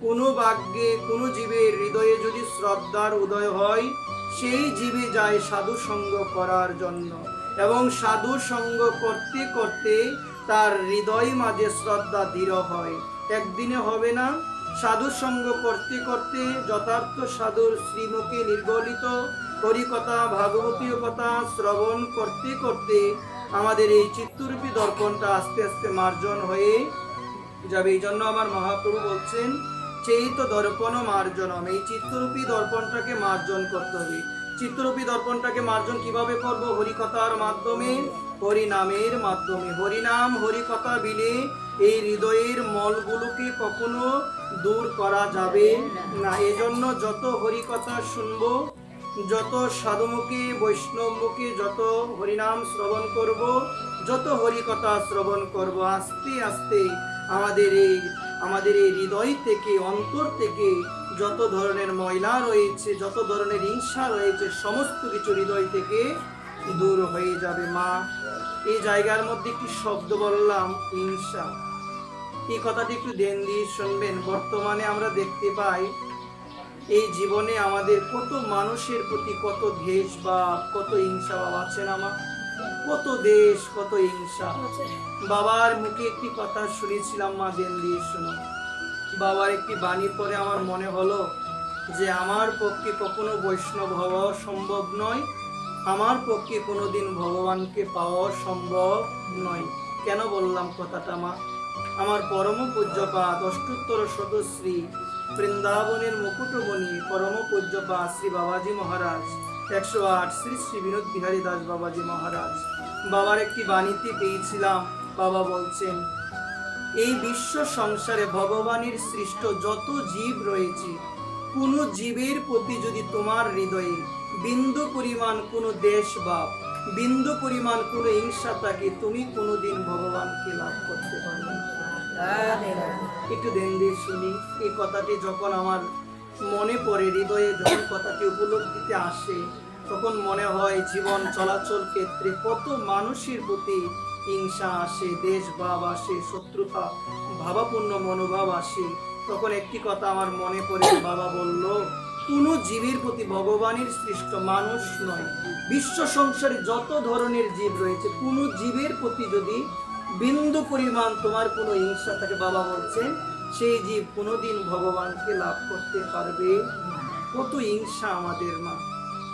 কোনো ভাগ্যে কোনো জীবের হৃদয়ে যদি শ্রদ্ধার উদয় হয়, সেই জীবে যায় সাধু সঙ্গ করার জন্য, এবং সাধু সঙ্গ করতে করতে তার হৃদয় মাঝে শ্রদ্ধা দৃঢ় হয়। একদিনে হবে না, সাধু সঙ্গ করতে করতে যথার্থ সাধুর শ্রীমুখে নির্গলিত হরিকথা ভাগবতীয় কথা শ্রবণ করতে করতে আমাদের এই চিত্তরূপী দর্পণটা আস্তে আস্তে মার্জন হয়ে যাবে। এই জন্য আমার মহাপ্রভু বলছেন চেইত দর্পণ মার্জনম, এই চিত্তরূপী দর্পণটাকে মার্জন করতে হবে। চিত্তরূপী দর্পণটাকে মার্জন কিভাবে করব? হরিকথার মাধ্যমে, হরিনামের মাধ্যমে। হরিনাম হরিকথা বিলে এই হৃদয়ের মলগুলোকে কখনো দূর করা যাবে না। এজন্য যত হরিকথা শুনবো, যত সাধুমুখী বৈষ্ণবমুখী যত হরিনাম শ্রবণ করব, যত হরিকথা শ্রবণ করব, আস্তে আস্তে আমাদের এই হৃদয় থেকে, অন্তর থেকে যত ধরনের ময়লা রয়েছে, যত ধরনের হিংসা রয়েছে, সমস্ত কিছু হৃদয় থেকে দূর হয়ে যাবে। মা, এই জায়গার মধ্যে একটি শব্দ বললাম, হিংসা। এই কথাটি একটু ধ্যান দিয়ে শুনবেন। বর্তমানে আমরা দেখতে পাই এই জীবনে আমাদের কত মানুষের প্রতি কত দেশ বা কত হিংসা ভাব আছে না মা? কত দেশ, কত হিংসা। বাবার মুখে একটি কথা শুনেছিলাম মা, ধ্যান দিয়ে শোনো। বাবার একটি বাণী পড়ে আমার মনে হলো যে আমার পক্ষে কখনো বৈষ্ণব হওয়া সম্ভব নয়, আমার পক্ষে কোনোদিন ভগবানকে পাওয়া সম্ভব নয়। কেন বললাম কথাটা মা? আমার পরম পূজ্যপাদ অষ্টোত্তর সদশ্রী বৃন্দাবনের মুকুটমণি পরম পূজ্যপাদ শ্রী বাবাজি মহারাজ 108 শ্রী শ্রী বিনোদ বিহারী দাস বাবাজি মহারাজ, বাবার একটি বাণীতে পেয়েছিলাম। বাবা বলছেন, এই বিশ্ব সংসারে ভগবানের সৃষ্ট যত জীব রয়েছে, কোন জীবের প্রতি যদি তোমার হৃদয়ে বিন্দু পরিমাণ কোনো দেশ বা বিন্দু পরিমাণ কোনো হিংসা থাকে, তুমি কোনোদিন ভগবানকে লাভ করতে পারবে না। একটু ধ্যান দিয়ে শুনি। এই কথাটি যখন আমার মনে পড়ে, হৃদয়ে যখন কথাটি উপলব্ধিতে আসে, তখন মনে হয় জীবন চলাচল ক্ষেত্রে কত মানুষের প্রতি হিংসা আসে, দেশ ভাব আসে, শত্রুতা ভাবাপূর্ণ মনোভাব আসে। তখন একটি কথা আমার মনে পড়ে, বাবা বলল, কোনো জীবের প্রতি ভগবানের সৃষ্ট মানুষ নয়, বিশ্ব সংসারে যত ধরনের জীব রয়েছে, কোনো জীবের প্রতি যদি বিন্দু পরিমাণ তোমার কোনো হিংসা থাকে, বাবা বলছেন সেই জীব কোনোদিন ভগবানকে লাভ করতে পারবে। কত হিংসা আমাদের মা,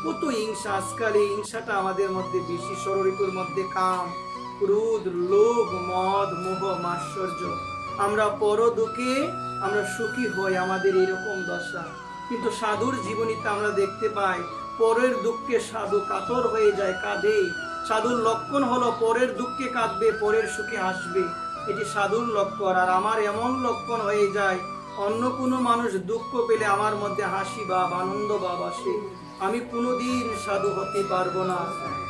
কত হিংসা। আজকাল এই হিংসাটা আমাদের মধ্যে বেশি। ষড়ঋতুর মধ্যে কাম, ক্রোধ, লোভ, মদ, মোহ, মাৎসর্য। আমরা পর দুঃখে আমরা সুখী হই, আমাদের এরকম দশা। কিন্তু সাধুর জীবনীতে আমরা দেখতে পাই পরের দুঃখে সাধু কাতর হয়ে যায়, কাঁদে। সাধুর লক্ষণ হলো পরের দুঃখে কাঁদবে, পরের সুখে হাসবে। এটি সাধুর লক্ষণ। আর আমার এমন লক্ষণ হয়ে যায়, অন্য কোনো মানুষ দুঃখ পেলে আমার মধ্যে হাসি ভাব, আনন্দ ভাব আসে। আমি কোনোদিন সাধু হতে পারবো না,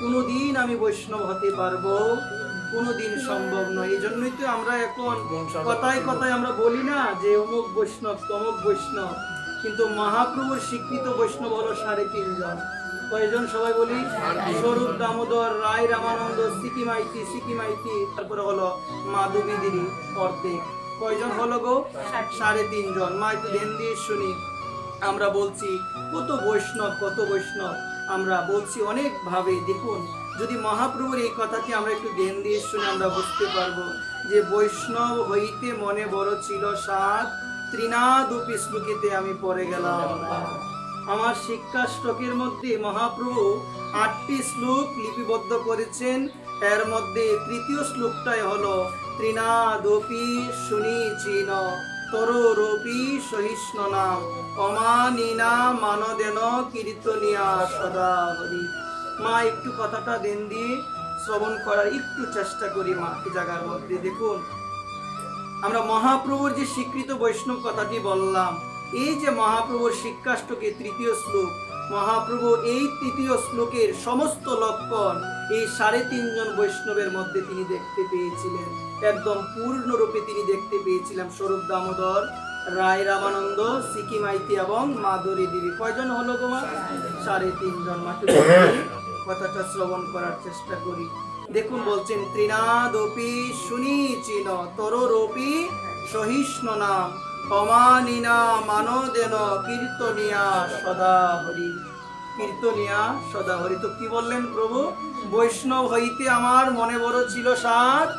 কোনোদিন আমি বৈষ্ণব হতে পারবো, কোনোদিন সম্ভব নয়। এই জন্যই তো আমরা এখন কথায় কথায় আমরা বলি না যে অমুক বৈষ্ণব, তমুক বৈষ্ণব, কিন্তু মহাপ্রভুর স্বীকৃত বৈষ্ণব হলো 3.5 জন। কয়জন সবাই বলি? স্বরূপ দামোদর, রায় রামানন্দ, সিকি মাইতি, তারপরে হলো মাধবী দিদি অর্ধেক। কয়জন হলো গো? 3.5 জন। মা একটু ধ্যান দিয়ে শুনি। আমরা বলছি কত বৈষ্ণব, কত বৈষ্ণব, আমরা বলছি অনেক ভাবে। দেখুন, যদি মহাপ্রভুর এই কথাটি আমরা একটু ধ্যান দিয়ে শুনে আমরা বুঝতে পারবো যে বৈষ্ণব হইতে মনে বড় ছিল সাত, ত্রিনাদুপি শ্লোকেতে আমি পড়ে গেলাম। আমার শিক্ষাষ্টকের মধ্যে মহাপ্রভু 8টি শ্লোক লিপিবদ্ধ করেছেন। এর মধ্যে তৃতীয় শ্লোকটাই হলো ত্রিনাদপি শুনিচিন তরোরপি সহিষ্ণু নাম অমানিনা মানদেন কীর্তনিয়া সদা হরি। মা একটু কথাটা দেন দিয়ে শ্রবণ করার একটু চেষ্টা করি মা। এই জায়গার মধ্যে দেখুন, আমরা মহাপ্রভুর যে স্বীকৃত বৈষ্ণব কথাটি বললাম, এই যে মহাপ্রভুর শিক্ষাষ্টকে তৃতীয় শ্লোক, মহাপ্রভু এই তৃতীয় শ্লোকের সমস্ত লক্ষণ এই 3.5 জন বৈষ্ণবের মধ্যে তিনি দেখতে পেয়েছিলেন। একদম পূর্ণরূপে তিনি দেখতে পেয়েছিলেন। স্বরূপ দামোদর, রায় রামানন্দ, সিকি মাইতি এবং মাধুরী দেবী। কয়জন হলো গো মা? 3.5 জন। মাত্র কথাটা শ্রবণ করার চেষ্টা করি। দেখুন, বলছেন ত্রিনাদপি শুনিচিন তরোরপি সহিষ্ণু নাম অমানিনা মানদেন কীর্তনিয়া সদা হরি। কীর্তনিয়া সদা হরি। তো কি বললেন প্রভু? বৈষ্ণব হইতে আমার মনে বড় ছিল সাধ,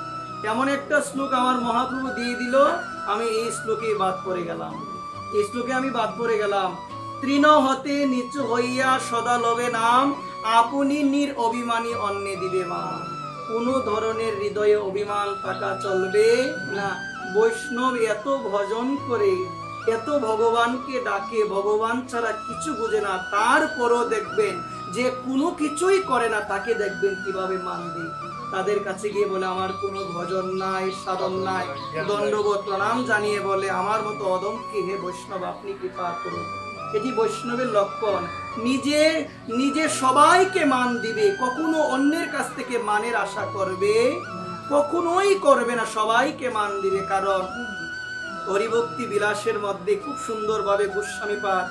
এমন একটা শ্লোক আমার মহাপ্রভু দিয়ে দিল, আমি এই শ্লোকে বাদ পড়ে গেলাম। এই শ্লোকে আমি বাদ পড়ে গেলাম। তৃণ হতে নিচু হইয়া সদা লবে নাম, আপনি নির অভিমানী অন্যে দিবে মান। কোন ধরনের হৃদয়ে অভিমান থাকা চলবে না। বৈষ্ণব এত ভজন করে, এত ভগবানকে ডাকে, ভগবান ছাড়া কিছু বুঝে না, তারপরও দেখবেন যে কোনো কিছুই করে না, তাকে দেখবেন কিভাবে মানবে। তাদের কাছে গিয়ে বলে আমার কোনো ভজন নাই, সাধন নাই, দণ্ডবোধ প্রণাম জানিয়ে বলে আমার মতো অদমকে হে বৈষ্ণব আপনি কৃপা করুন। এটি বৈষ্ণবের লক্ষণ। নিজে নিজে সবাইকে মান দিবে, কখনো অন্যের কাছ থেকে মানের আশা করবে কখনোই করবে না, সবাইকে মান দিবে। কারণ হরিভক্তি বিলাসের মধ্যে খুব সুন্দরভাবে গোস্বামীপাদ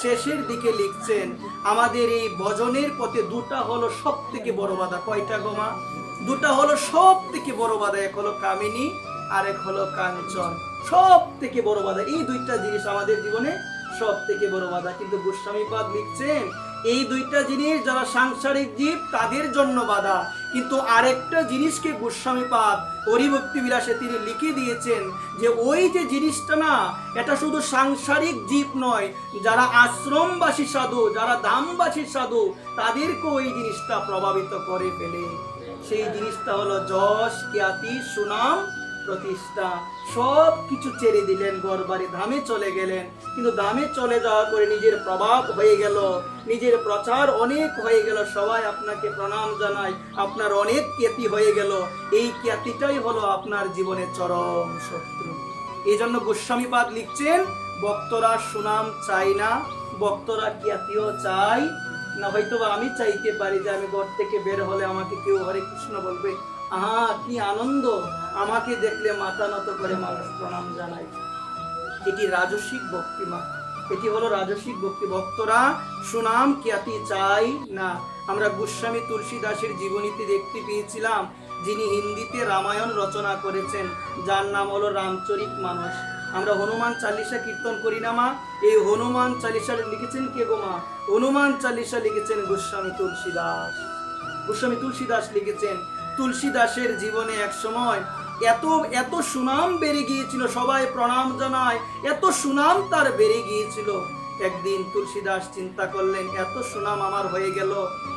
শেষের দিকে লিখছেন, আমাদের এই ভজনের পথে দুটা হলো সব থেকে বড় বাধা। কয়টা গোমা? দুটা হলো সব থেকে বড় বাধা। এক হলো কামিনী আর এক হলো কাঞ্চন। সব থেকে বড় বাধা এই দুইটা জিনিস আমাদের জীবনে সব থেকে বড় বাধা। কিন্তু গোস্বামীপাদ লিখছেন এই দুইটা জিনিস যারা সাংসারিক জীব তাদের জন্য বাধা, কিন্তু আরেকটা জিনিসকে গোস্বামীপাদ হরিভক্তি বিলাসে তিনি লিখে দিয়েছেন যে ওই যে জিনিসটা না, এটা শুধু সাংসারিক জীব নয়, যারা আশ্রমবাসী সাধু, যারা ধামবাসী সাধু, তাদেরকে ওই জিনিসটা প্রভাবিত করে ফেলে। সেই জিনিসটা হলো যশ, খ্যাতি, সুনাম, প্রতিষ্ঠা। সব কিছু ছেড়ে দিলেন, গড়বাড়ি ধামে চলে গেলেন। কিন্তু ধামে চলে যাওয়ার পরে নিজের প্রভাব হয়ে গেল, নিজের প্রচার অনেক হয়ে গেল, সবাই আপনাকে প্রণাম জানায়, আপনার অনেক খ্যাতি হয়ে গেল। এই খ্যাতিটাই হলো আপনার জীবনে চরম শত্রু। এই জন্য গোস্বামীপাদ লিখছেন ভক্তরা সুনাম চাই না, ভক্তরা খ্যাতিও চাই না। হয়তো আমি চাইতে পারি যে আমি ঘর থেকে বের হলে আমাকে কেউ হরে কৃষ্ণ বলবে, আহা কি আনন্দ, আমাকে দেখলে মাথা নত করে মানুষ প্রণাম জানায়। এটি রাজসিক ভক্তি মা, এটি হলো রাজসিক ভক্তি। ভক্তরা সুনাম খ্যাতি চাই না। আমরা গোস্বামী তুলসীদাসের জীবনীতে দেখতে পেয়েছিলাম, যিনি হিন্দিতে রামায়ণ রচনা করেছেন, যার নাম হলো রামচরিত মানস। আমরা হনুমান চালিসা কীর্তন করি না মা, এই হনুমান চালিসা লিখেছেন কে গো মা? হনুমান চালিসা লিখেছেন গোস্বামী তুলসীদাস। গোস্বামী তুলসীদাস লিখেছেন। তুলসীদাসের জীবনে এক সময় এত এত সুনাম বেড়ে গিয়েছিল, সবাই প্রণাম জানায়, এত সুনাম তার বেড়ে গিয়েছিল। একদিন তুলসীদাস চিন্তা করলেন, এত সুনাম আমার হয়ে গেল,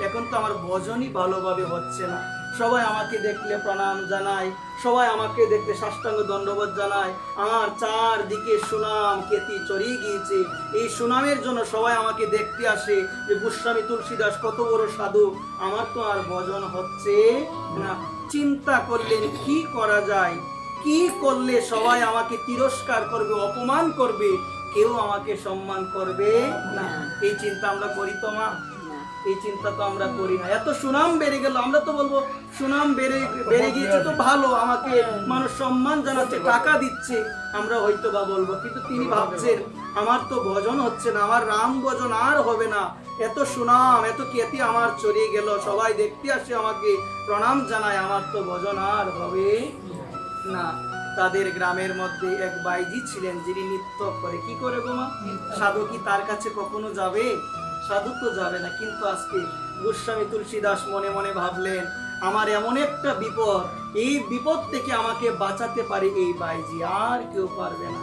এখন তো আমার ভজনই ভালোভাবে হচ্ছে না। সবাই আমাকে দেখলে প্রণাম জানায়, সবাই আমাকে দেখলে সাষ্টাঙ্গ দণ্ডবোধ জানায়, আমার চারদিকে সুনাম খ্যাতি ছড়িয়ে গিয়েছে। এই সুনামের জন্য সবাই আমাকে দেখতে আসে যে গোস্বামী তুলসীদাস কত বড় সাধু, আমার তো আর ভজন হচ্ছে না। চিন্তা করলেন কি করা যায়, কি করলে সবাই আমাকে তিরস্কার করবে, অপমান করবে, কেউ আমাকে সম্মান করবে না। এই চিন্তা আমরা করি তো মা? এই চিন্তা তো আমরা করি না। এত সুনাম বেড়ে গেল, আমরা তো বলবো সুনাম বেড়ে গিয়েছে তো ভালো, আমাকে মানুষ সম্মান জানাচ্ছে, টাকা দিচ্ছে, আমরা হয়তো বা বলবো। কিন্তু তিনি ভাবছেন আমার তো ভজন হচ্ছে না, আমার রাম ভজন আর হবে না, এত সুনাম এত খ্যাতি আমার চড়িয়ে গেল, সবাই দেখতে আসে, আমাকে প্রণাম জানায়, আমার তো ভজন আর হবে না। তাদের গ্রামের মধ্যে এক বাইজি ছিলেন, যিনি নৃত্য করে। কি করে গো মা? সাধু কি তার কাছে কখনো যাবে? সাধু তো যাবে না। কিন্তু আজকে গোস্বামী তুলসীদাস মনে মনে ভাবলেন, আমার এমন একটা বিপদ, এই বিপদ থেকে আমাকে বাঁচাতে পারে এই বাইজি, আর কেউ পারবে না।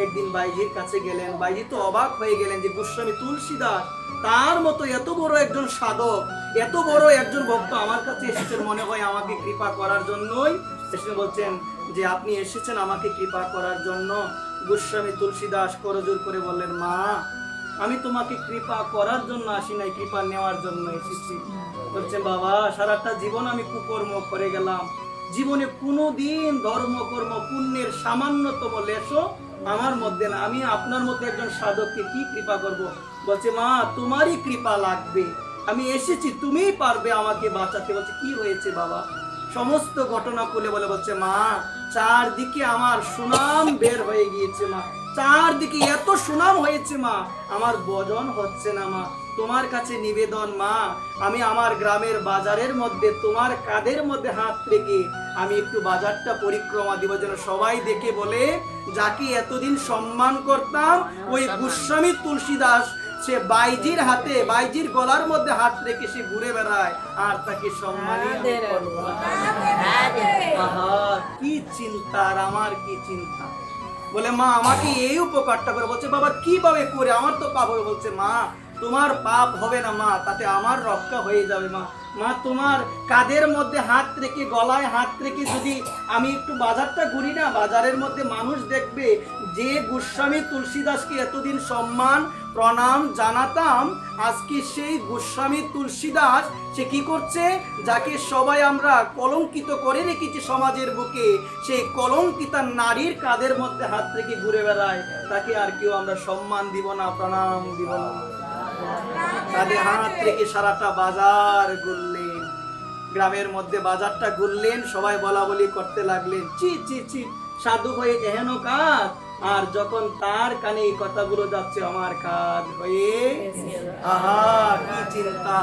একদিন বাইজির কাছে গেলেন, বাইজি তো অবাক হয়ে গেলেন যে গোস্বামী তুলসীদাস তার মতো এত বড় একজন সাধক, এত বড় একজন ভক্ত আমার কাছে এসেছেন, মনে হয় আমাকে কৃপা করার জন্যই এসে বলছেন যে আপনি এসেছেন আমাকে কৃপা করার জন্য। গোস্বামী তুলসীদাস করজোর করে বললেন, মা আমি তোমাকে কৃপা করার জন্য আসি নাই, কৃপা নেওয়ার জন্য এসেছি। বলছে বাবা সারাটা জীবন আমি কুকর্ম করে গেলাম, জীবনে কোনোদিন ধর্ম কর্ম পুণ্যের সামান্যতম লেশও আমার মধ্যে না, আমি আপনার মধ্যে একজন সাধককে কি কৃপা করব? বলছে মা তোমারই কৃপা লাগবে, আমি এসেছি, তুমিই পারবে আমাকে বাঁচাতে। বলছে কি হয়েছে বাবা? সমস্ত ঘটনা খুলে বলে। বলছে মা চারদিকে আমার সুনাম বের হয়ে গিয়েছে, মা চারদিকে এত সুনাম হয়েছে মা, আমার ভজন হচ্ছে না মা, তোমার কাছে নিবেদন মা, আমি আমার গ্রামের বাজারের মধ্যে তোমার কাঁধের মধ্যে হাত রেখে আমি একটু বাজারটা পরিক্রমা দিব, যেন সবাই দেখে বলে যাকে এতদিন সম্মান করতাম ওই গোস্বামী তুলসীদাস সে বাইজির হাতে, বাইজির গলার মধ্যে হাত রেখে সে ঘুরে বেড়ায়, আর তাকে সম্মানই করব না। আহা, কি চিন্তা, আর আমার কি চিন্তা। বলে মা আমাকে এই উপকারটা করে, বলছে বাবা কিভাবে করে, আমার তো পাপ হবে। বলছে মা তোমার পাপ হবে না মা, তাতে আমার রক্ষা হয়ে যাবে মা। মা তোমার কাঁধের মধ্যে হাত রেখে, গলায় হাত রেখে যদি আমি একটু বাজারটা ঘুরি না, বাজারের মধ্যে মানুষ দেখবে যে গোস্বামী তুলসীদাসকে এতদিন সম্মান প্রণাম জানাতাম, আজকে সেই গোস্বামী তুলসীদাস সে কি করছে, যাকে সবাই আমরা কলঙ্কিত করে রেখেছি সমাজের বুকে, সেই কলঙ্কিতা নারীর কাঁধের মধ্যে হাত রেখে ঘুরে বেড়ায়, তাকে আর কেউ আমরা সম্মান দিব না, প্রণাম দিব না। তাদের হাত রেখে সারাটা বাজার ঘুরলেন, গ্রামের মধ্যে বাজারটা ঘুরলেন, সবাই বলা বলি করতে লাগলেন, চি চি চি সাধু হয়ে এহেন কাজ। আর যখন তার কানে এই কথাগুলো যাচ্ছে, আমার কাজ হয়ে, আহা কি চিন্তা।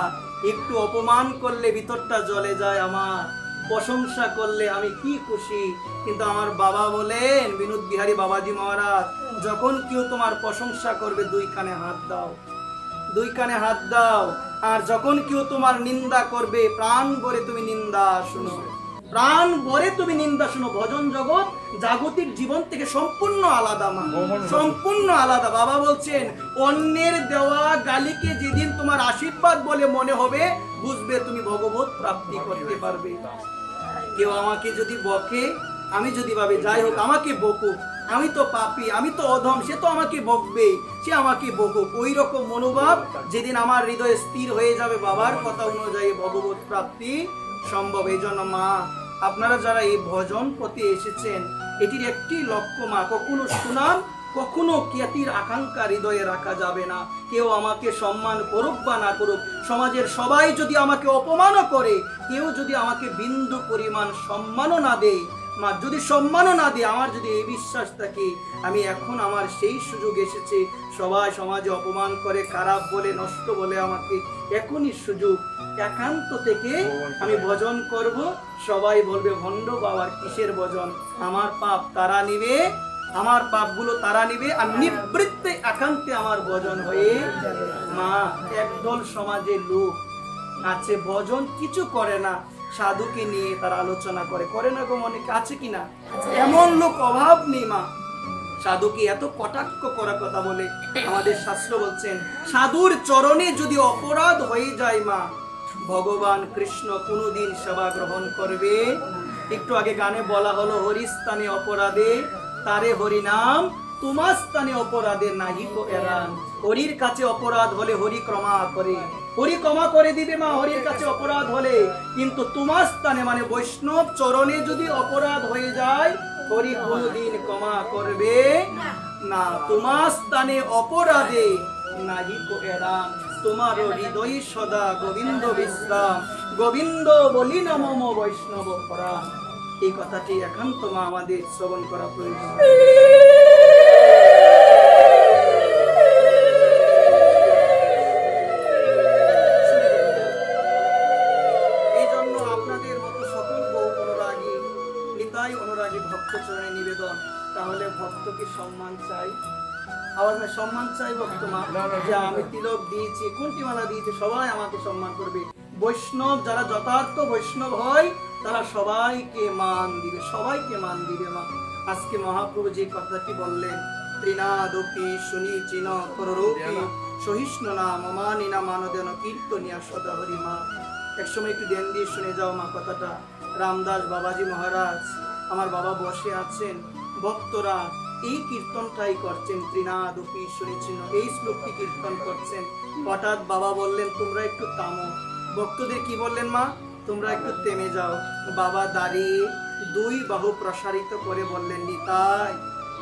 একটু অপমান করলে ভিতরটা জ্বলে যায় আমার, প্রশংসা করলে আমি কি খুশি। কিন্তু আমার বাবা বলেন, বিনোদ বিহারী বাবাজি মহারাজ, যখন কেউ তোমার প্রশংসা করবে দুই কানে হাত দাও, দুই কানে হাত দাও। আর যখন কেউ তোমার নিন্দা করবে প্রাণ ভরে তুমি নিন্দা শুনো, প্রাণ ভরে তুমি নিন্দা শুনো। ভজন জগৎ জাগতিক জীবন থেকে সম্পূর্ণ আলাদা মা, সম্পূর্ণ আলাদা। বাবা বলছেন অন্যের দেওয়া গালিকে যেদিন তোমার আশীর্বাদ বলে মনে হবে, বুঝবে তুমি ভগবত প্রাপ্তি করতে পারবে। কেউ আমাকে যদি বকে, আমি যদি ভাবি যাই হোক আমাকে বকুক, আমি তো পাপী, আমি তো অধম, সে তো আমাকে বকবে, সে আমাকে বকুক, ওই রকম মনোভাব যেদিন আমার হৃদয়ে স্থির হয়ে যাবে, বাবার কথা অনুযায়ী ভগবত প্রাপ্তি সম্ভব। এই জন্য মা আপনারা যারা এই ভজন পথে এসেছেন, এটির একটি লক্ষ্য মা, কখনো সুনাম, কখনো খ্যাতির আকাঙ্ক্ষা হৃদয়ে রাখা যাবে না। কেউ আমাকে সম্মান করুক বা না করুক, সমাজের সবাই যদি আমাকে অপমানও করে, কেউ যদি আমাকে বিন্দু পরিমাণ সম্মানও না দেয় মা, যদি সম্মানও না দেয়, আমার যদি এই বিশ্বাস থাকে আমি এখন আমার সেই সুযোগ এসেছে, সবাই সমাজে অপমান করে, খারাপ বলে, নষ্ট বলে আমাকে, এখনই সুযোগ, একান্ত থেকে আমি ভজন করব। সবাই বলবে ভণ্ড বাবার কিসের ভজন, আমার পাপ তারা নিবে, আমার পাপগুলো তারা নিবে, আর নিবৃত্তে একান্তে আমার ভজন হয়ে। মা একদল সমাজের লোক আছে ভজন কিছু করে না, সাধুকে নিয়ে তারা আলোচনা করে, করে না গো, অনেকে আছে কিনা, এমন লোক অভাব নেই মা। সাধুকে এত কটাক্ষ করা কথা বলে, আমাদের শাস্ত্র বলছেন সাধুর চরণে যদি অপরাধ হয়ে যায় মা, ভগবান কৃষ্ণ কোনদিন সেবা গ্রহণ করবে। একটু আগে গানে বলা হলো, হরিস্থানে অপরাধে তারে হরিনাম, তোমার স্থানে অপরাধে নাহি কো এরান। হরির কাছে অপরাধ হলে হরি ক্ষমা করে, হরি ক্ষমা করে দিবে মা, হরির কাছে অপরাধ হলে। কিন্তু তোমার স্থানে মানে বৈষ্ণব চরণে যদি অপরাধ হয়ে যায়, হরি কোনদিন ক্ষমা করবে না। তোমার স্থানে অপরাধে নাহি কো এরান, তোমার হৃদয় সদা গোবিন্দ বিশ্রাম, গোবিন্দ বলি না মম বৈষ্ণব পরাণ। এই কথাটি একান্ত মা আমাদের শ্রবণ করা প্রয়োজন। এই জন্য আপনাদের মতো সকল বহু অনুরাগী, নিতাই অনুরাগী ভক্ত চরণে নিবেদন, তাহলে ভক্তকে সম্মান চাই, আবার সম্মান চাই ভক্ত মা, যে আমি তিলক দিয়েছি, কোনটি মালা দিয়েছি, সবাই আমাকে সম্মান করবে। বৈষ্ণব যারা যথার্থ বৈষ্ণব হয়, তারা সবাইকে মান দিবে, সবাইকে মান দিবে মা। আজকে মহাপ্রভু যে কথাটি বললেন, ত্রিনাদপি সুনিচিন কররূপি সহিষ্ণু না মমানি না মানদেন কীর্তনিয়া সদা হরি মা। একসময় একটু ধ্যান দিয়ে শুনে যাও মা কথাটা। রামদাস বাবাজি মহারাজ, আমার বাবা বসে আছেন, ভক্তরা এই কীর্তনটাই করছেন, ত্রিনাদপি সুনিচিন, এই শ্লোকটি কীর্তন করছেন। হঠাৎ বাবা বললেন তোমরা একটু থামো। ভক্তদের কি বললেন মা, তোমরা একটু থেমে যাও। বাবা দাঁড়িয়ে দুই বাহু প্রসারিত করে বললেন, নিতাই,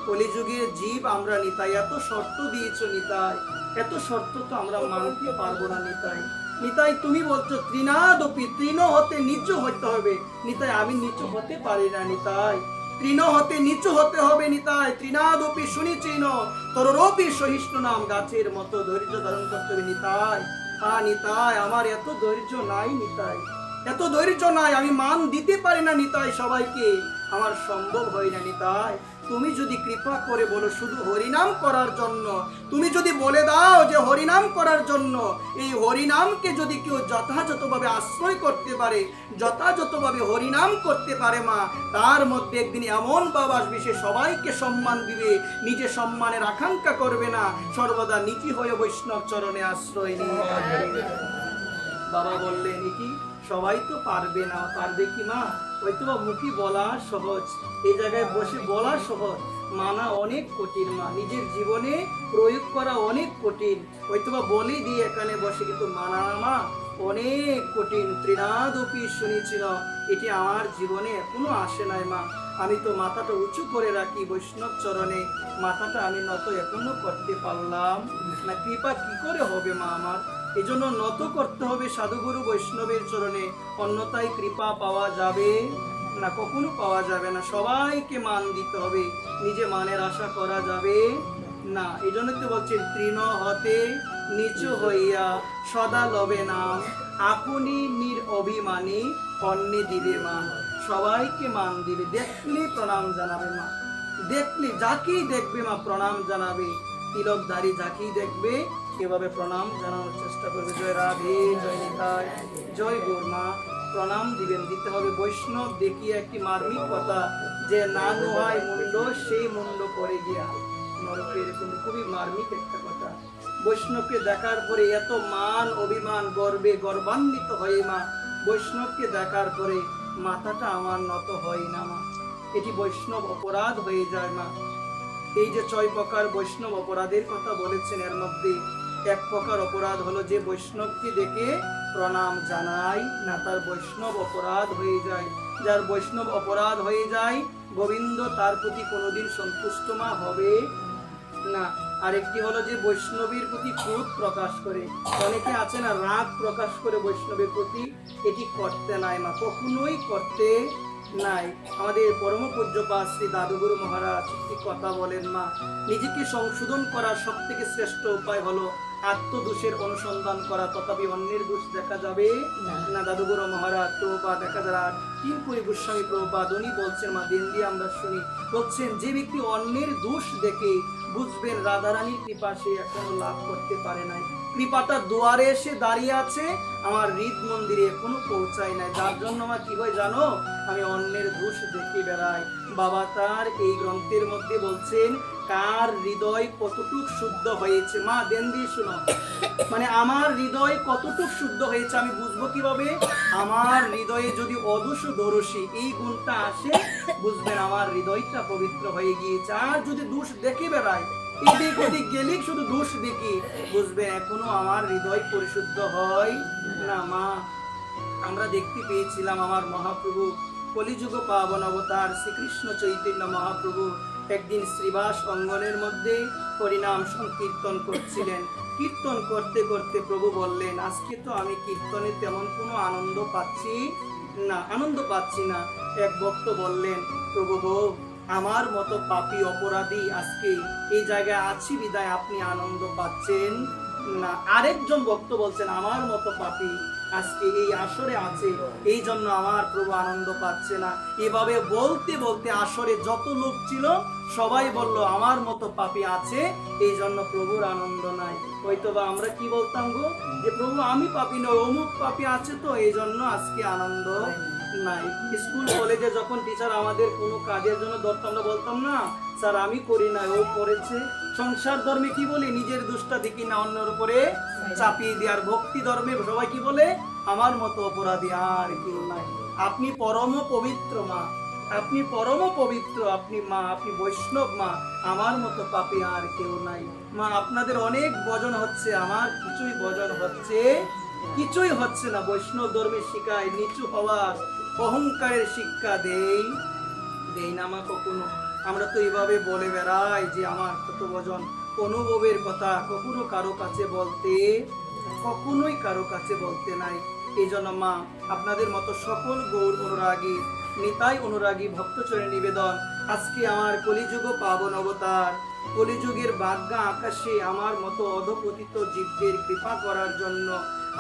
কলিযুগের জীব আমরা নিতাই, এত শর্ত দিয়েছো নিতাই, এত শর্ত তো আমরা মানতে পারবো না নিতাই। নিতাই তুমি বলছো ত্রিনাদপি, তৃণ হতে নিচু হতে হবে, নিতাই আমি নিচু হতে পারি না নিতাই। তৃণ হতে নিচু হতে হবে নিতাই, তৃণাদপি সুনিচীন তরোরপি সহিষ্ণু নাম, গাছের মতো ধৈর্য ধারণ করতে হবে নিতাই। নিতাই, আমার এত ধৈর্য নাই নিতাই, এত ধৈর্য নাই, আমি মান দিতে পারি না নিতাই সবাইকে, আমার সম্ভব হয় না নিতাই। তুমি যদি কৃপা করে বলো শুধু হরিনাম করার জন্য, তুমি যদি বলে দাও যে হরিনাম করার জন্য, এই হরিনামকে যদি কেউ যথাযথভাবে আশ্রয় করতে পারে, যথাযথভাবে হরিনাম করতে পারে মা, তার মধ্যে একদিন এমন বাবা আসবে সে সবাইকে সম্মান দিবে, নিজে সম্মানের আকাঙ্ক্ষা করবে না, সর্বদা নীতি হয়ে বৈষ্ণব চরণে আশ্রয় নিয়ে। বাবা বললেন কি সবাই তো পারবে না, পারবে কি মা? হয়তো বা মুখে বলা সহজ, এই জায়গায় বসে বলা সহজ, মানা অনেক কঠিন মা, নিজের জীবনে প্রয়োগ করা অনেক কঠিন। হয়তো বা বলি দিয়ে এখানে বসে, কিন্তু মানা মা অনেক কঠিন। ত্রিনাদপি শুনেছিল, এটি আমার জীবনে এখনো আসে নাই মা। আমি তো মাথাটা উঁচু করে রাখি বৈষ্ণব চরণে, মাথাটা আমি নত এখনো করতে পারলাম না। কৃপা কি করে হবে মা আমার? এই জন্য নত করতে হবে সাধুগুরু বৈষ্ণবের চরণে, অন্যথায় কৃপা পাওয়া যাবে না, কখনো পাওয়া যাবে না। সবাইকে মান দিতে হবে, নিজে মানের আশা করা যাবে না। এই জন্য তো বলছেন তৃণ হতে নিচু হইয়া সদা লবে নাম, আপনি নিরভিমানী অন্যে দিবে মা। সবাইকে মান দিবে, দেখলে প্রণাম জানাবে মা, দেখলে যাকেই দেখবে মা প্রণাম জানাবে, তিলকধারী যাকেই দেখবে এভাবে প্রণাম জানানোর চেষ্টা করবে। জয় রাধে, জয় নিতাই, জয় গৌর মা। প্রণাম দিবেন, দিতে হবে। বৈষ্ণব দেখিয়ে একটি মার্মিক কথা, যে না নোহায় মুন্ড সেই মুন্ড পড়ে গিয়া নরকে, এরকম খুবই মার্মিক একটা কথা। বৈষ্ণবকে দেখার পরে এত মান অভিমান গর্বে গর্বান্বিত হয়ে মা, বৈষ্ণবকে দেখার পরে মাথাটা আমার নত হয় না মা, এটি বৈষ্ণব অপরাধ হয়ে যায় মা। এই যে 6 প্রকার বৈষ্ণব অপরাধের কথা বলেছেন, এর মধ্যে এক প্রকার অপরাধ হলো যে বৈষ্ণবকে দেখে প্রণাম জানাই না, তার বৈষ্ণব অপরাধ হয়ে যায়। যার বৈষ্ণব অপরাধ হয়ে যায়, গোবিন্দ তার প্রতি কোনোদিন সন্তুষ্ট মা হবে না। আরেকটি হলো যে বৈষ্ণবীর প্রতি ক্রোধ প্রকাশ করে, অনেকে আছে না রাগ প্রকাশ করে বৈষ্ণবের প্রতি, এটি করতে নাই মা, কখনোই করতে নাই। আমাদের পরম পূজ্যপাদ শ্রী দাদুগুরু মহারাজ একটি কথা বলেন মা, নিজেকে সংশোধন করার সব থেকে শ্রেষ্ঠ উপায় হলো আত্মদোষের অনুসন্ধান করা, তথাপি অন্যের দোষ দেখা যাবে না। দাদুগুরু মহারাজ প্রভুপাদ 1003 গোস্বামী প্রভুপাদ উনি বলছেন মা, দিন দিয়ে আমরা শুনি, বলছেন যে ব্যক্তি অন্যের দোষ দেখে বুঝবেন রাধারানীর কৃপা সে এখনো লাভ করতে পারে নাই, কৃপাটা দুয়ারে এসে দাঁড়িয়ে আছে, আমার হৃদ মন্দিরে এখনো পৌঁছায় নাই। যার জন্য আমার কি হয় জানো, আমি অন্যের দোষ দেখে বেড়াই। বাবা তার এই গ্রন্থের মধ্যে বলছেন কার হৃদয় কতটুক শুদ্ধ হয়েছে, মা দেন দিয়ে শুনো, মানে আমার হৃদয় কতটুক শুদ্ধ হয়েছে আমি বুঝবো কিভাবে? আমার হৃদয়ে যদি অদোষ দোরসী এই গুণটা আসে, বুঝবেন আমার হৃদয়টা পবিত্র হয়ে গিয়েছে। আর যদি দোষ দেখে বেড়ায়, এদিক ওদিক গেলে শুধু দোষ দেখি, বুঝবে এখনো আমার হৃদয় পরিশুদ্ধ হয় না মা। আমরা দেখতে পেয়েছিলাম আমার মহাপ্রভু কলিযুগ পাবন অবতার শ্রীকৃষ্ণ চৈতন্য মহাপ্রভু একদিন শ্রীবাস অঙ্গনের মধ্যে হরিনাম সংকীর্তন করছিলেন। কীর্তন করতে করতে প্রভু বললেন, আজকে তো আমি কীর্তনে তেমন কোনো আনন্দ পাচ্ছি না। এক ভক্ত বললেন, প্রভু গো, আমার মতো পাপী অপরাধী আজকে এই জায়গায় আছি বিদায় আপনি আনন্দ পাচ্ছেন না। আরেকজন ভক্ত বলছেন, আমার মতো পাপী আজকে এই আসরে আছে, এই জন্য আমার প্রভু আনন্দ পাচ্ছে না। এভাবে বলতে বলতে আসরে যত লোক ছিল সবাই বলল, আমার মতো পাপী আছে এই জন্য প্রভুর আনন্দ নাই। হয়তোবা আমরা কি বলতাম গো, যে প্রভু আমি পাপী নই, অমুক পাপী আছে তো এই জন্য আজকে আনন্দ নাই। স্কুল কলেজে যখন টিচার আমাদের কোনো কাজের জন্য ধরতো, আমরা বলতাম না স্যার আমি করি না, ও করেছে। সংসার ধর্মে কি বলি, নিজের দোষটা দেখি না অন্যের উপরে চাপিয়ে দিয়ে। আর ভক্তি ধর্মে সবাই কি বলে, আমার মতো অপরাধী আর কেউ নাই। আপনি পরম পবিত্র মা, আপনি পরম পবিত্র, আপনি মা, আপনি বৈষ্ণব মা, আমার মতো পাপী আর কেউ নাই মা। আপনাদের অনেক ভজন হচ্ছে, আমার কিছুই ভজন হচ্ছে কিছুই হচ্ছে না। বৈষ্ণব ধর্মের শিখায় নিচু হওয়ার, অহংকারের শিক্ষা দেই না মা কখনো। আমরা তো এইভাবে বলে বেড়াই যে আমার কত ভজন, অনুভবের কথা কখনোই কারো কাছে বলতে নাই। এই জন্য মা আপনাদের মতো সকল গৌর অনুরাগী নিতাই অনুরাগী ভক্তচরণে নিবেদন, আজকে আমার কলিযুগ পাবন অবতার, কলিযুগের বাগ্যা আকাশে আমার মতো অধপতিত জীবদের কৃপা করার জন্য,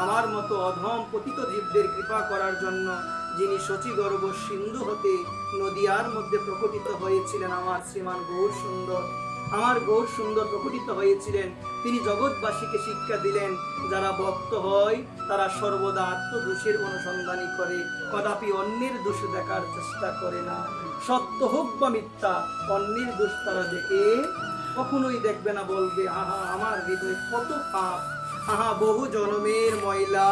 আমার মতো অধম পতিত জীবদের কৃপা করার জন্য যিনি শচীগর্ভ সিন্ধু হতে নদিয়ার মধ্যে প্রকটিত হয়েছিলেন, আমার শ্রীমান গৌর সুন্দর, আমার গৌর সুন্দর প্রকটিত হয়েছিলেন। তিনি জগৎবাসীকে শিক্ষা দিলেন, যারা ভক্ত হয় তারা সর্বদা আত্মদোষের অনুসন্ধানী করে, কদাপি অন্যের দোষ দেখার চেষ্টা করে না। সত্য হোক বা মিথ্যা, অন্যের দোষ তারা দেখে কখনোই দেখবে না, বলবে আহা আমার হৃদয়ে কত পাপ, আহা বহু জন্মের ময়লা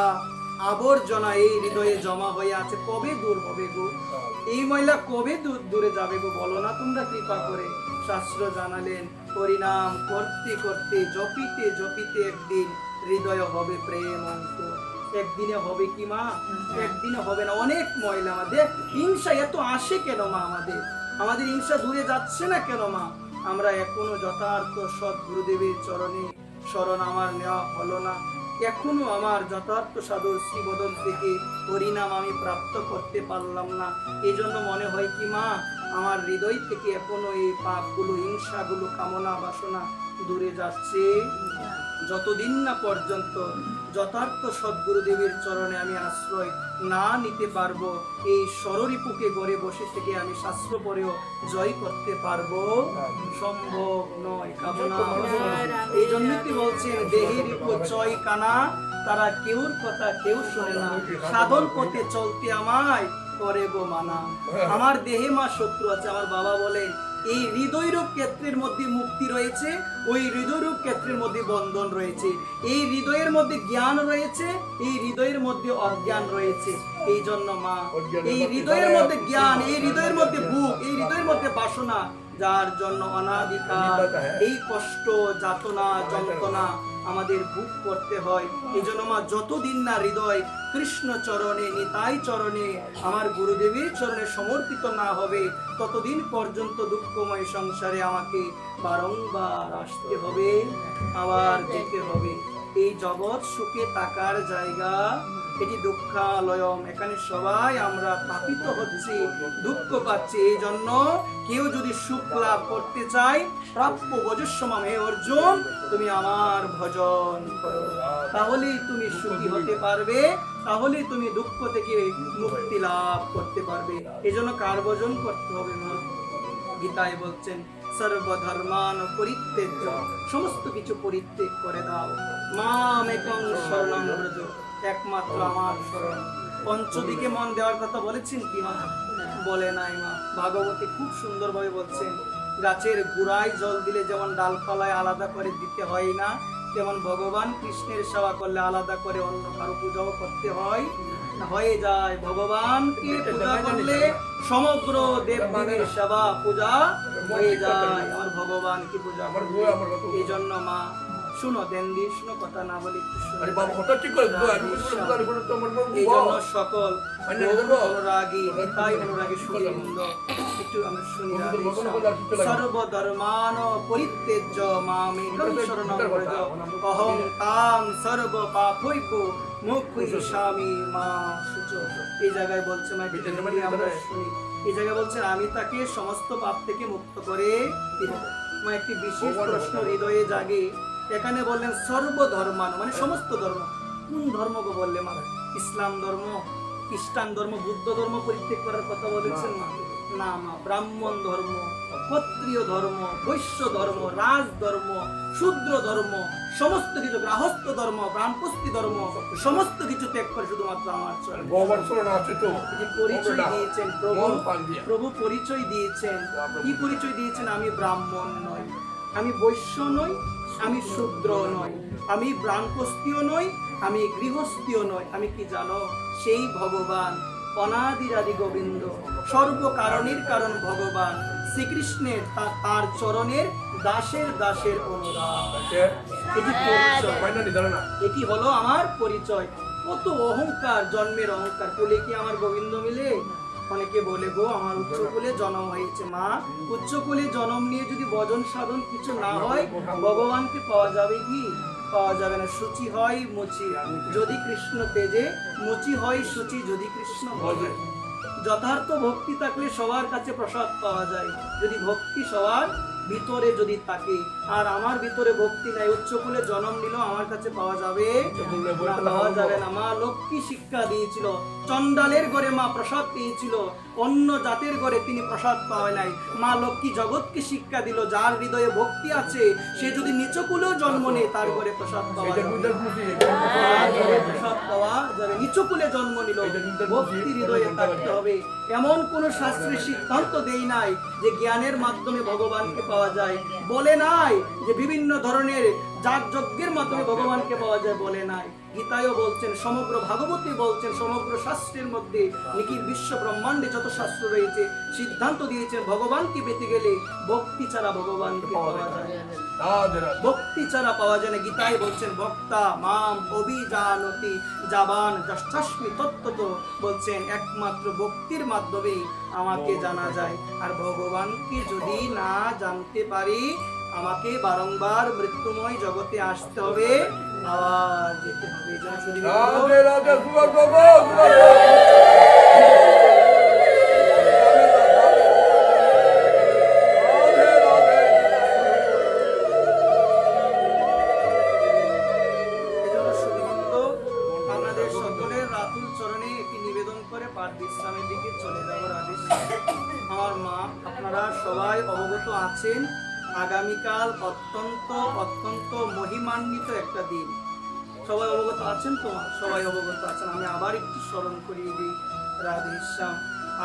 আবর্জনা এই হৃদয়ে জমা হয়ে আছে, কবে দূর হবে গো, এই ময়লা কবে দূরে যাবে গো, বলো না তোমরা কৃপা করে। শাস্ত্র জানালেন, পরিণাম করতে করতে জপিতে জপিতে একদিন হৃদয় হবে প্রেম অঙ্ক। একদিনে হবে কি মা? একদিনে হবে না, অনেক ময়লা। আমাদের হিংসা এত আসে কেন মা? আমাদের হিংসা দূরে যাচ্ছে না কেন মা? আমরা এখনো যথার্থ সৎ গুরুদেবের চরণে শরণ আমার নেওয়া হলো না, এখনো আমার যথার্থ সাধুর শ্রীবদন থেকে হরিনাম আমি প্রাপ্ত করতে পারলাম না। এই জন্য মনে হয় কি মা, আমার হৃদয় থেকে এখনো এই পাপগুলো, হিংসাগুলো, কামনা বাসনা দূরে যাচ্ছে। যতদিন না পর্যন্ত যথার্থ সদ্গুরুদেবের চরণে আমি আশ্রয় না নিতে পারবো, এই সররিপুকে গড়ে বসে থেকে আমি শাস্ত্র পড়েও জয় করতে পারবো সম্ভব নয়। কামনা, এই জন্যই বলছেন দেহের চয় কানা, তারা কেউর কথা কেউ শোনে না, সাধন পথে চলতে আমায় করে গো মানা। আমার দেহে মা শত্রু আছে। আমার বাবা বলে এই হৃদয়রূপ ক্ষেত্রের মধ্যে মুক্তি রয়েছে, ওই হৃদয়রূপ ক্ষেত্রের মধ্যে বন্ধন রয়েছে, এই হৃদয়ের মধ্যে জ্ঞান রয়েছে, এই হৃদয়ের মধ্যে অজ্ঞান রয়েছে। এই জন্য মা, এই হৃদয়ের মধ্যে জ্ঞান, এই হৃদয়ের মধ্যে ভোগ, এই হৃদয়ের মধ্যে বাসনা, যার জন্য অনাদিকাল এই কষ্ট, যাতনা, যন্ত্রণা আমাদের ভোগ করতে হয়। এই জন্য মা, যতদিন না হৃদয় কৃষ্ণ চরণে, নিতাই চরণে, আমার গুরুদেবের চরণে সমর্পিত না হবে, ততদিন পর্যন্ত দুঃখময় সংসারে আমাকে বারংবার আসতে হবে, আবার যেতে হবে। এই জগৎ সুখে থাকার জায়গা, এটি দুঃখালয়ম। এখানে সবাই আমরা তাপিত হচ্ছি, দুঃখ পাচ্ছি। এই জন্য কেউ যদি সুখ লাভ করতে চায়, প্রাপ্য ভজস্যমাম, হে অর্জুন তুমি আমার ভজন করো, তাহলেই তুমি সুখী হতে পারবে, তাহলেই তুমি দুঃখ থেকে মুক্তি লাভ করতে পারবে। এই জন্য কার ভজন করতে হবে মা? গীতায় বলছেন সর্বধর্মান পরিত্যাজ্য, সমস্ত কিছু পরিত্যাগ করে দাও, মাম একং শরণং ব্রজ, একমাত্র আমার শরণ। পঞ্চদিকে মন দেওয়ার কথা বলেছেন কি মা? বলে নাই মা। ভাগবতী খুব সুন্দরভাবে বলছেন, গাছের গোড়ায় জল দিলে যেমন ডালপালায় আলাদা করে দিতে হয় না, তেমন ভগবান কৃষ্ণের সেবা করলে আলাদা করে অন্য কারো পূজাও করতে হয় হয়ে যায়। ভগবানকে পূজা করলে সমগ্র দেবদেবীর সেবা পূজা হয়ে যায়, আমার ভগবানকে পূজা করলে। এই জন্য মা শুনো, দেন দিয়ে শুনো, কথা না বলে একটু শুনো। এই জন্য সকল অনুরাগী, নিতাই অনুরাগী সুধীবৃন্দ, একটু আমরা শুনি। সর্বধর্মান পরিত্যাজ্য মামেকং শরণং ব্রজ, অহং তাং সর্ব পাপৈভ্যো মোক্ষয়িষ্যামি মা শুচো। এই জায়গায় বলছে মা, আমরা শুনি। এই জায়গায় বলছে আমি তাকে সমস্ত পাপ থেকে মুক্ত করে দিব। মা, একটি বিশেষ প্রশ্ন হৃদয়ে জাগে। এখানে বললেন সর্বধর্মান, মানে সমস্ত ধর্ম। কোন ধর্মকে বললে মা? ইসলাম ধর্ম, খ্রিস্টান ধর্ম, বুদ্ধ ধর্ম পরিত্যাগ করার কথা বলেছেন মা? না মা, ব্রাহ্মণ ধর্ম, ক্ষত্রিয় ধর্ম, বৈশ্য ধর্ম, রাজ ধর্ম, শূদ্র ধর্ম, সমস্ত কিছু, গৃহস্থ ধর্ম, ব্রাহ্মণী ধর্ম, সমস্ত কিছু ত্যাগ করে শুধুমাত্র আমার চরণে। পরিচয় দিয়েছেন প্রভু পরিচয় দিয়েছেন। কি পরিচয় দিয়েছেন? আমি ব্রাহ্মণ নই, আমি বৈশ্য নই, আমি শূদ্র নই, আমি ব্রাহ্মণীও নই, আমি গৃহস্থীয় নই। আমি কি জানো? সেই ভগবান অনাদিরাদি গোবিন্দ, সর্বকারণের কারণ ভগবান শ্রীকৃষ্ণের, তার চরণের দাসের দাসের অনুরাগ। এটি পরিচয়, এটি হলো আমার পরিচয়। কত অহংকার, জন্মের অহংকার। বলে কি আমার গোবিন্দ মিলে? অনেকে বলে গো আমার উচ্চকুলে জন্ম হয়েছে। মা, উচ্চকুলে জন্ম নিয়ে যদি ভজন সাধন কিছু না হয়, ভগবানকে পাওয়া যাবে কি? পাওয়া যাবে না। শুচি হয় মুচি যদি কৃষ্ণ তেজে, মুচি হয় শুচি যদি কৃষ্ণ ভজে। যথার্থ ভক্তি থাকলে সবার কাছে প্রসাদ পাওয়া যায়, যদি ভক্তি সবার ভিতরে যদি থাকে। আর আমার ভিতরে ভক্তি নাই, উচ্চকুলে জন্ম নিল, আমার কাছে পাওয়া যাবে না, পাওয়া যাবে না। মা লক্ষ্মী শিক্ষা দিয়েছিল, চন্ডালের ঘরে মা প্রসাদ পেয়েছিল, অন্য জাতের ঘরে তিনি প্রসাদ পাওয়া নাই। মা লক্ষ্মী জগৎকে শিক্ষা দিল, যার হৃদয়ে ভক্তি আছে সে যদি নিচকুলেও জন্ম নেয় তার ঘরে প্রসাদ পাওয়া যাবে, প্রসাদ পাওয়া যাবে। নিচকুলে জন্ম নিল, ভক্তি হৃদয়ে থাকতে হবে। এমন কোন শাস্ত্রের সিদ্ধান্ত দেই নাই যে জ্ঞানের মাধ্যমে ভগবানকে পাওয়া যায়, বলে নাই যে বিভিন্ন ধরনের যাগযজ্ঞের মাধ্যমে ভগবানকে পাওয়া যায়, বলে নাই। গীতায়ও বলছেন, সমগ্র ভাগবতী বলছেন, সমগ্র শাস্ত্রের মধ্যে নিখিল বিশ্ব ব্রহ্মাণ্ডে যত শাস্ত্র রয়েছে সিদ্ধান্ত দিয়েছেন ভগবানকে পেতে গেলে ভক্তি ছাড়া ভগবানকে পাওয়া যায় না, ভক্তি ছাড়া পাওয়া যায় না। গীতায় বলছেন, ভক্তা মাম অভিজানতি জাবান যষ্টাস্মি তত্ত্বত, বলছেন একমাত্র ভক্তির মাধ্যমে আমাকে জানা যায়। আর ভগবানকে যদি না জানতে পারি আমাকে বারংবার মৃত্যুময় জগতে আসতে হবে, আবার যেতে হবে। আপনাদের সকলের রাতুল চরণে একটি নিবেদন করে পাঠ বিশ্রামের দিকে চলে যাওয়ার আদেশ। আমার মা, আপনারা সবাই অবগত আছেন আগামীকাল অত্যন্ত অত্যন্ত মহিমান্বিত একটা দিন। সবাই অবগত আছেন তো? সবাই অবগত আছেন। আমি আবার একটু স্মরণ করিয়ে দিই, রাধেশ্যাম।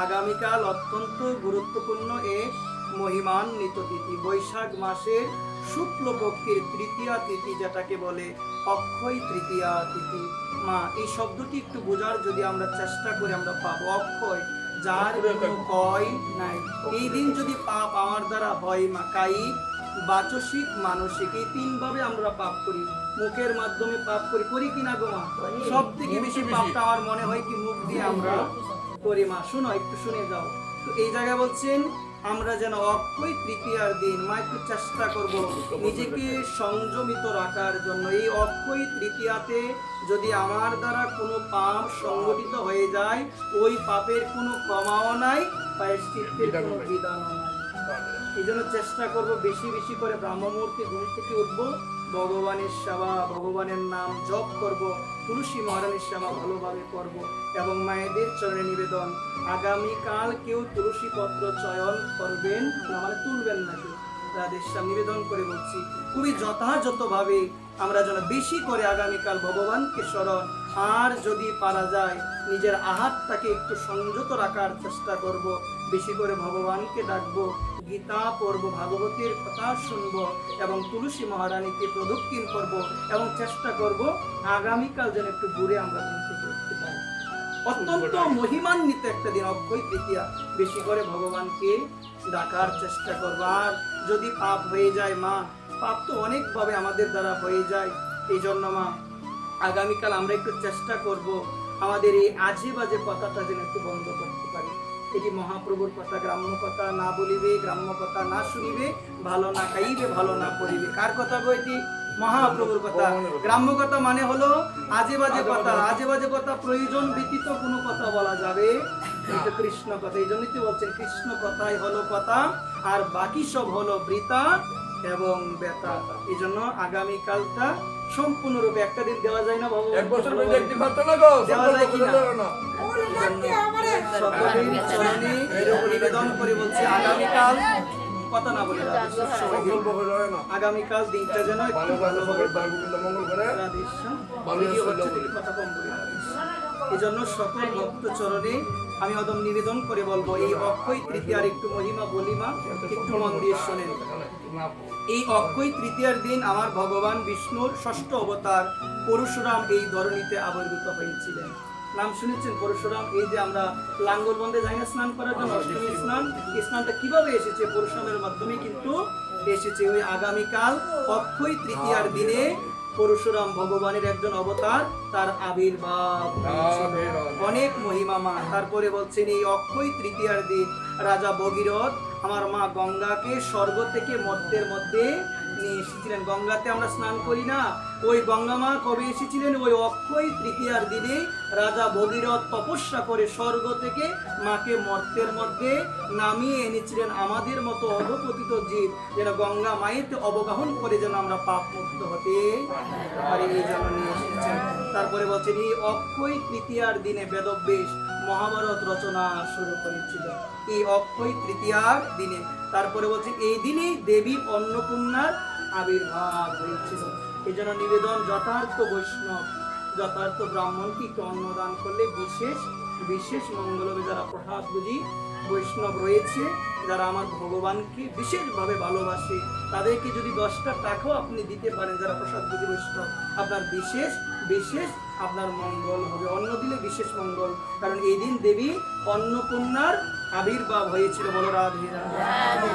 আগামীকাল অত্যন্ত গুরুত্বপূর্ণ এক মহিমান্বিত তিথি, বৈশাখ মাসের শুক্লপক্ষের তৃতীয়া তিথি, যেটাকে বলে অক্ষয় তৃতীয়া তিথি। মা, এই শব্দটি একটু বোঝার যদি আমরা চেষ্টা করি আমরা পাবো অক্ষয়, যার কোনো ক্ষয় নাই। এই দিন যদি পাপ আমার দ্বারা হয়, মা, কায়িক বাচসিক মানসিক, এই তিনভাবে আমরা পাপ করি। মুখের মাধ্যমে পাপ করি, করি কিনা গো মা? সব থেকে বেশি পাপটা আমার মনে হয় কি মুখ দিয়ে আমরা করি। মা শুনো, একটু শুনে যাও। তো এই জায়গায় বলছেন আমরা যেন অক্ষয় তৃতীয়ার দিন, মা, একটু চেষ্টা করব নিজেকে সংযমিত রাখার জন্য। এই অক্ষয় তৃতীয়াতে যদি আমার দ্বারা কোনো পাপ সংগঠিত হয়ে যায়, ওই পাপের কোনো ক্ষমাও নাই, প্রায়শ্চিত্তের কোনো বিধানও নাই। এই জন্য চেষ্টা করব বেশি বেশি করে ব্রাহ্ম মুহূর্তে ঘুম থেকে উঠবো, ভগবানের সেবা, ভগবানের নাম জপ করব, তুলসী মহারানীর সেবা ভালোভাবে করব। এবং মায়েদের চরণে নিবেদন, আগামীকাল কেউ তুলসী পত্র চয়ন করবেন না, মানে তুলবেন না কেউ। রাধেশ্যাম নিবেদন করে বলছি, খুবই যথাযথভাবে আমরা যেন বেশি করে আগামীকাল ভগবানকে স্মরণ, আর যদি পারা যায় নিজের আহারটাকে একটু সংযত রাখার চেষ্টা করব, বেশি করে ভগবানকে ডাকবো, গীতা পড়ব, ভাগবতের কথা শুনবো এবং তুলসী মহারানীকে প্রদক্ষিণ করব এবং চেষ্টা করব আগামীকাল যেন একটু ঘুরে আমরা কিন্তু করতে পারি। অত্যন্ত মহিমান্বিত একটা দিন অক্ষয় তৃতীয়া, বেশি করে ভগবানকে ডাকার চেষ্টা করব। আর যদি পাপ হয়ে যায় মা, পাপ তো অনেকভাবে আমাদের দ্বারা হয়ে যায়, এই জন্য মা আগামীকাল আমরা একটু চেষ্টা করব আমাদের এই আজে বাজে কথাটা যেন একটু বন্ধ করতে পারি। এটি মহাপ্রভুর কথা, গ্রাম্য কথা না বলিবে, গ্রাম্য কথা না শুনিবে, ভালো না খাইবে, ভালো না করিবে। কার কথা গো এটি? মহাপ্রভুর কথা। গ্রাম্য কথা মানে হলো আজে বাজে কথা, আজে বাজে কথা প্রয়োজন ব্যতীত কোনো কথা বলা যাবে, এটা কৃষ্ণ কথা। এই জন্যই তো বলছেন কৃষ্ণ কথাই হলো কথা, আর বাকি সব হলো বৃথা এবং ব্যথা। এই জন্য আগামীকালটা সম্পূর্ণরূপে একটা দিন দেওয়া যায় না ভগবান, এক বছর মধ্যে একদিন ভাত না গো, দেওয়া যায় কিনা? না সকলের চরণে নিবেদন করে বলছি আগামীকাল কথা না বলে আগামীকাল দিনটা যেন একটু ভালোভাবে কথা কম বলি। এই জন্য সকল ভক্ত চরণে আমি অদম নিবেদন করে বলবো, এই অক্ষয় তৃতীয়ার একটু মহিমা বলিমা একটু মন দিয়ে শোনেন। এই অক্ষয় তৃতীয়ার দিন আমার ভগবান বিষ্ণুর ষষ্ঠ অবতার পরশুরাম এই ধরণীতে আবির্ভূত হয়েছিলেন। নাম শুনেছেন পরশুরাম? এই যে আমরা লাঙ্গল বন্ধে যাই না স্নান করার জন্য, অষ্টমী স্নান, এই স্নানটা কিভাবে এসেছে? পরশুরামের মাধ্যমে কিন্তু এসেছে। ওই আগামীকাল অক্ষয় তৃতীয়ার দিনে পরশুরাম ভগবানের একজন অবতার, তার আবির্ভাব অনেক মহিমা মা। তারপরে বলছেন এই অক্ষয় তৃতীয়ার দিন রাজা ভগীরথ আমার মা গঙ্গাকে স্বর্গ থেকে মর্ত্যের মধ্যে নিয়ে এসেছিলেন। গঙ্গাতে আমরা স্নান করি না, ওই গঙ্গা মা কবে এসেছিলেন? ওই অক্ষয় তৃতীয়ার দিনে রাজা ভগীরথ তপস্যা করে স্বর্গ থেকে মাকে মর্তের মধ্যে নামিয়ে এনেছিলেন, আমাদের মতো অধপতিত জীব যেন গঙ্গা মায়েতে অবগাহন করে যেন আমরা পাপ মুক্ত হতে পারি, এই জন্য নিয়ে এসেছেন। তারপরে বলছেন এই অক্ষয় তৃতীয়ার দিনে বেদব্যাস মহাভারত রচনা শুরু করেছিল, এই অক্ষয় তৃতীয়ার দিনে। তারপরে বলছে এই দিনেই দেবী অন্নপূর্ণার আবির্ভাব হয়েছিল। এই জন্য নিবেদন, যথার্থ বৈষ্ণব যথার্থ ব্রাহ্মণকে একটু অন্নদান করলে বিশেষ বিশেষ মঙ্গল হবে। যারা প্রসাদ বুঝি বৈষ্ণব রয়েছে, যারা আমার ভগবানকে বিশেষভাবে ভালোবাসে, তাদেরকে যদি 10টা টাকাও আপনি দিতে পারেন, যারা প্রসাদ বুঝি বৈষ্ণব, আপনার বিশেষ বিশেষ আপনার মঙ্গল হবে। অন্ন দিলে বিশেষ মঙ্গল, কারণ এই দিন দেবী অন্নপূর্ণার আবির্ভাব হয়েছিল। বলো রাধে রাধে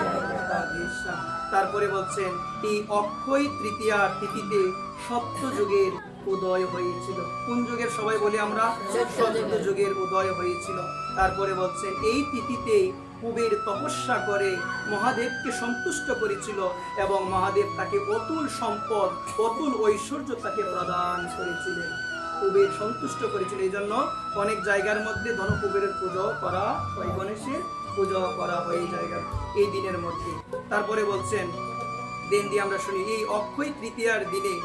রাধে শ্যাম। তারপরে বলছেন এই অক্ষয় তৃতীয়ার তিথিতে সত্যযুগের উদয় হয়েছিল। কোন যুগের? সবাই বলি আমরা, সত্যযুগের উদয় হয়েছিল। তারপরে বলছেন এই তিথিতে কুবের তপস্যা করে মহাদেবকে সন্তুষ্ট করেছিল এবং মহাদেব তাকে অতুল সম্পদ অতুল ঐশ্বর্য তাকে প্রদান করেছিলেন। কুবের সন্তুষ্ট করেছিল, এই জন্য অনেক জায়গার মধ্যে ধনকুবেরের পুজো করা হয়, গণেশের পুজো করা হয় এই জায়গায় এই দিনের মধ্যে। তারপরে বলছেন দিন দিয়ে আমরা শুনি এই অক্ষয় তৃতীয়ার দিনে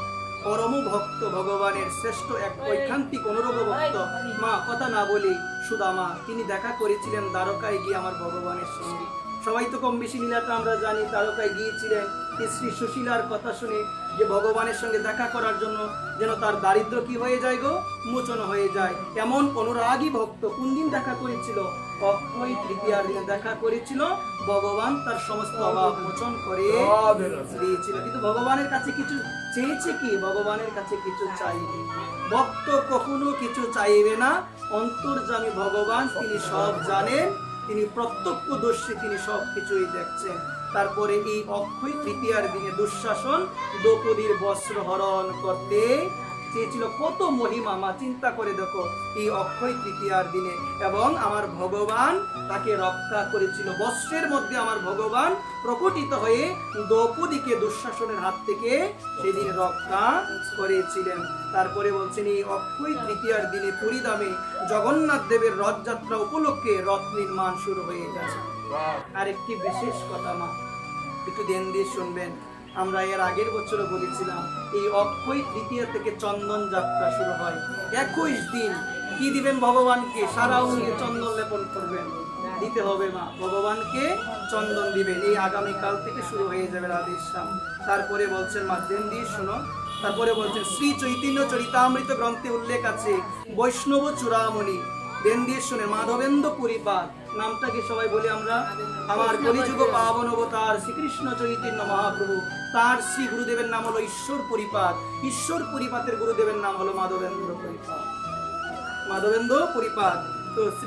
পরম ভক্ত ভগবানের শ্রেষ্ঠ এক ঐকান্তিক অনুরোধ ভক্ত মা, কথা না বলি সুদামা, তিনি দেখা করেছিলেন দ্বারকায় গিয়ে আমার ভগবানের সঙ্গে। সবাই তো কম বেশি লীলাটা আমরা জানি, দ্বারকায় গিয়েছিলেন শ্রী সুশীলার কথা শুনে যে ভগবানের সঙ্গে দেখা করার জন্য যেন তার দারিদ্র কি হয়ে যায় গো, মোচন হয়ে যায়। এমন অনুরাগী ভক্ত কোন দিন দেখা করেছিল? অক্ষয় তৃতীয়ার দিনে দেখা করেছিল। ভগবান তার সমস্ত অভাব মোচন করে দিয়েছিল। কিন্তু ভগবানের কাছে কিছু চেয়েছে কি? ভগবানের কাছে কিছু চাইবে। ভক্ত কখনো কিছু চাইবে না। অন্তর্যামী ভগবান, তিনি সব জানেন, তিনি প্রত্যক্ষদর্শী, তিনি সব কিছুই দেখছেন। তারপরে এই অক্ষয় তৃতীয়ার দিনে দুঃশাসন দ্রৌপদীর বস্ত্র হরণ করতে চেয়েছিল। কত মহিমা মা, চিন্তা করে দেখো, এই অক্ষয় তৃতীয়ার দিনে এবং আমার ভগবান তাকে রক্ষা করেছিল। বস্ত্রের মধ্যে আমার ভগবান প্রকটিত হয়ে দ্রৌপদীকে দুঃশাসনের হাত থেকে সেদিন রক্ষা করেছিলেন। তারপরে বলছেন এই অক্ষয় তৃতীয়ার দিনে পুরীধামে জগন্নাথ দেবের রথযাত্রা উপলক্ষে রথ নির্মাণ শুরু হয়ে গেছে। আরেকটি বিশেষ কথা মা, একটু ধ্যান দিয়ে শুনবেন। আমরা এর আগের বছরও বলেছিলাম এই অক্ষয় তৃতীয়া থেকে চন্দন যাত্রা শুরু হয়। 21 দিন কি দিবেন ভগবানকে? সারা অঙ্গে চন্দন লেপন করবেন, দিতে হবে মা, ভগবানকে চন্দন দিবেন। এই আগামীকাল থেকে শুরু হয়ে যাবে রাধেশ্যাম। তারপরে বলছেন মা, ধ্যান দিয়ে শোনো। তারপরে বলছেন শ্রী চৈতন্য চরিতামৃত গ্রন্থে উল্লেখ আছে বৈষ্ণব চূড়ামণি, ধ্যান দিয়ে শুনে, মাধবেন্দ্র পুরীপাদ, নামটাকে সবাই বলি আমরা, আমার কলিযুগ পাবন অবতার শ্রীকৃষ্ণ চৈতন্য মহাপ্রভু, তার শ্রী গুরুদেবের নাম হলো ঈশ্বর পরিপাদ। ঈশ্বর পরিপাতের গুরুদেবের নাম হলো মাধবেন্দ্র পরিপাদ, মাধবেন্দ্র পরিপাদ। তো শ্রী